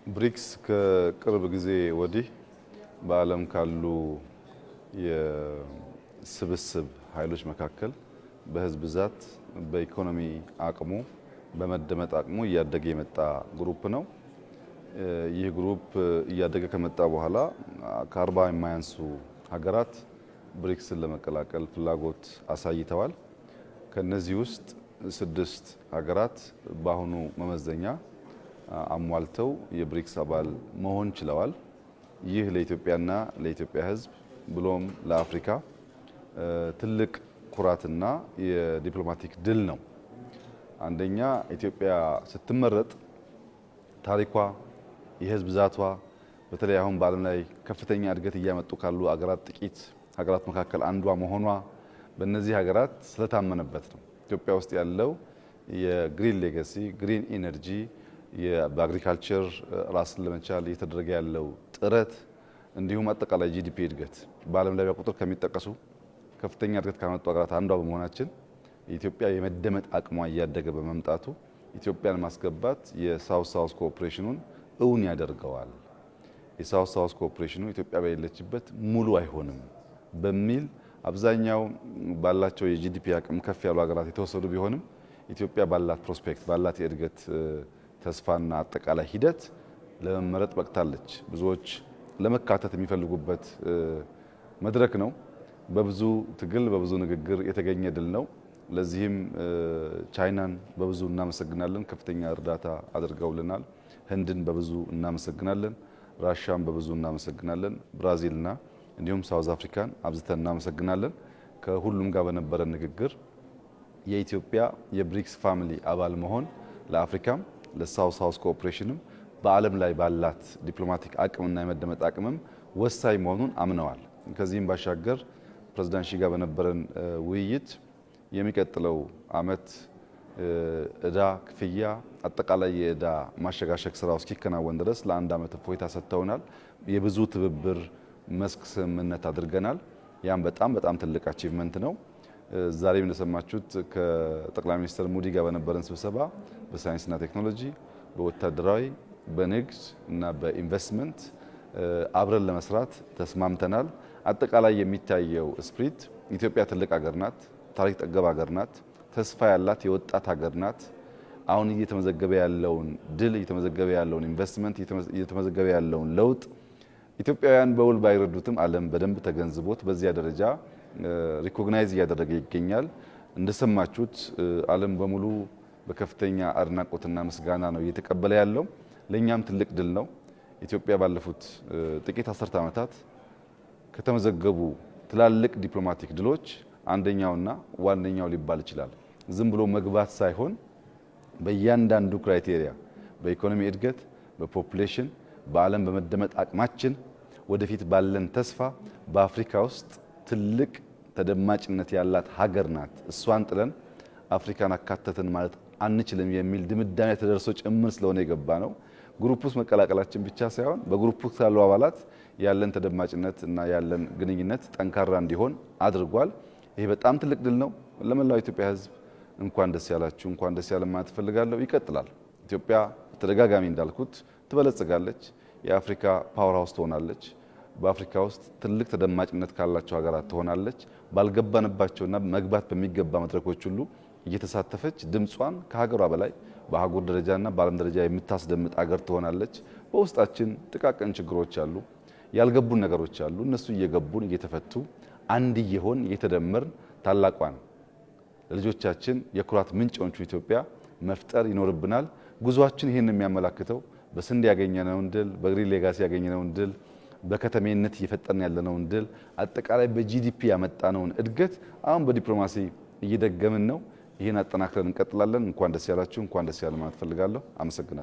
ብሪክስ ከቅርብ ጊዜ ወዲህ በዓለም ካሉ የስብስብ ኃይሎች መካከል በህዝብ ብዛት፣ በኢኮኖሚ አቅሙ፣ በመደመጥ አቅሙ እያደገ የመጣ ግሩፕ ነው። ይህ ግሩፕ እያደገ ከመጣ በኋላ ከ40 የማያንሱ ሀገራት ብሪክስን ለመቀላቀል ፍላጎት አሳይተዋል። ከነዚህ ውስጥ 6 ሀገራት በአሁኑ መመዘኛ አሟልተው የብሪክስ አባል መሆን ችለዋል። ይህ ለኢትዮጵያና ለኢትዮጵያ ሕዝብ ብሎም ለአፍሪካ ትልቅ ኩራትና የዲፕሎማቲክ ድል ነው። አንደኛ ኢትዮጵያ ስትመረጥ ታሪኳ፣ የህዝብ ብዛቷ በተለይ አሁን በዓለም ላይ ከፍተኛ እድገት እያመጡ ካሉ ሀገራት ጥቂት ሀገራት መካከል አንዷ መሆኗ በእነዚህ ሀገራት ስለታመነበት ነው። ኢትዮጵያ ውስጥ ያለው የግሪን ሌጋሲ፣ ግሪን ኢነርጂ፣ በአግሪካልቸር ራስን ለመቻል እየተደረገ ያለው ጥረት እንዲሁም አጠቃላይ ጂዲፒ እድገት በዓለም ላይ በቁጥር ከሚጠቀሱ ከፍተኛ እድገት ካመጡ ሀገራት አንዷ በመሆናችን ኢትዮጵያ የመደመጥ አቅሟ እያደገ በመምጣቱ ኢትዮጵያን ማስገባት የሳውዝ ሳውዝ ኮኦፕሬሽኑን እውን ያደርገዋል። የሳውዝ ሳውዝ ኮኦፕሬሽኑ ኢትዮጵያ በሌለችበት ሙሉ አይሆንም በሚል አብዛኛው ባላቸው የጂዲፒ አቅም ከፍ ያሉ ሀገራት የተወሰዱ ቢሆንም ኢትዮጵያ ባላት ፕሮስፔክት ባላት የእድገት ተስፋና አጠቃላይ ሂደት ለመመረጥ በቅታለች። ብዙዎች ለመካተት የሚፈልጉበት መድረክ ነው። በብዙ ትግል በብዙ ንግግር የተገኘ ድል ነው። ለዚህም ቻይናን በብዙ እናመሰግናለን፣ ከፍተኛ እርዳታ አድርገውልናል። ህንድን በብዙ እናመሰግናለን፣ ራሻን በብዙ እናመሰግናለን፣ ብራዚልና እንዲሁም ሳውዝ አፍሪካን አብዝተን እናመሰግናለን። ከሁሉም ጋር በነበረ ንግግር የኢትዮጵያ የብሪክስ ፋሚሊ አባል መሆን ለአፍሪካም ለሳውዝ ሳውዝ ኮኦፕሬሽንም በዓለም ላይ ባላት ዲፕሎማቲክ አቅምና የመደመጥ አቅምም ወሳኝ መሆኑን አምነዋል። ከዚህም ባሻገር ፕሬዝዳንት ሺ ጋር በነበረን ውይይት የሚቀጥለው ዓመት እዳ ክፍያ አጠቃላይ የእዳ ማሸጋሸግ ስራው እስኪከናወን ድረስ ለአንድ ዓመት እፎይታ ሰጥተውናል። የብዙ ትብብር መስክ ስምምነት አድርገናል። ያም በጣም ትልቅ አቺቭመንት ነው። ዛሬም እንደሰማችሁት ከጠቅላይ ሚኒስትር ሙዲ ጋር በነበረን ስብሰባ በሳይንስና ቴክኖሎጂ፣ በወታደራዊ፣ በንግድ እና በኢንቨስትመንት አብረን ለመስራት ተስማምተናል። አጠቃላይ የሚታየው ስፕሪት ኢትዮጵያ ትልቅ ሀገር ናት፣ ታሪክ ጠገብ ሀገር ናት፣ ተስፋ ያላት የወጣት ሀገር ናት። አሁን እየተመዘገበ ያለውን ድል፣ እየተመዘገበ ያለውን ኢንቨስትመንት፣ እየተመዘገበ ያለውን ለውጥ ኢትዮጵያውያን በውል ባይረዱትም ዓለም በደንብ ተገንዝቦት በዚያ ደረጃ ሪኮግናይዝ እያደረገ ይገኛል። እንደሰማችሁት ዓለም በሙሉ በከፍተኛ አድናቆትና ምስጋና ነው እየተቀበለ ያለው። ለኛም ትልቅ ድል ነው። ኢትዮጵያ ባለፉት ጥቂት አስርት ዓመታት ከተመዘገቡ ትላልቅ ዲፕሎማቲክ ድሎች አንደኛውና ዋነኛው ሊባል ይችላል። ዝም ብሎ መግባት ሳይሆን በእያንዳንዱ ክራይቴሪያ በኢኮኖሚ እድገት፣ በፖፑሌሽን፣ በዓለም በመደመጥ አቅማችን ወደፊት ባለን ተስፋ በአፍሪካ ውስጥ ትልቅ ተደማጭነት ያላት ሀገር ናት። እሷን ጥለን አፍሪካን አካተትን ማለት አንችልም የሚል ድምዳሜ ተደርሶ ጭምር ስለሆነ የገባ ነው። ግሩፕ ውስጥ መቀላቀላችን ብቻ ሳይሆን በግሩፕ ውስጥ ያሉ አባላት ያለን ተደማጭነት እና ያለን ግንኙነት ጠንካራ እንዲሆን አድርጓል። ይሄ በጣም ትልቅ ድል ነው። ለመላው ኢትዮጵያ ሕዝብ እንኳን ደስ ያላችሁ፣ እንኳን ደስ ያለን ማለት ፈልጋለሁ። ይቀጥላል። ኢትዮጵያ ተደጋጋሚ እንዳልኩት ትበለጽጋለች። የአፍሪካ ፓወር ሃውስ ትሆናለች። በአፍሪካ ውስጥ ትልቅ ተደማጭነት ካላቸው ሀገራት ትሆናለች። ባልገባንባቸውና መግባት በሚገባ መድረኮች ሁሉ እየተሳተፈች ድምጿን ከሀገሯ በላይ በአህጉር ደረጃና በዓለም ደረጃ የምታስደምጥ ሀገር ትሆናለች። በውስጣችን ጥቃቅን ችግሮች አሉ፣ ያልገቡን ነገሮች አሉ። እነሱ እየገቡን እየተፈቱ አንድ እየሆን እየተደመርን ታላቋን ለልጆቻችን የኩራት ምንጭ የሆነችው ኢትዮጵያ መፍጠር ይኖርብናል። ጉዟችን ይህን የሚያመላክተው በስንዴ ያገኘነውን ድል፣ በግሪን ሌጋሲ ያገኘነውን ድል፣ በከተሜነት እየፈጠርን ያለነውን ድል፣ አጠቃላይ በጂዲፒ ያመጣነውን እድገት አሁን በዲፕሎማሲ እየደገምን ነው። ይህን አጠናክረን እንቀጥላለን። እንኳን ደስ ያላችሁ፣ እንኳን ደስ ያለ ማለት ፈልጋለሁ። አመሰግናለሁ።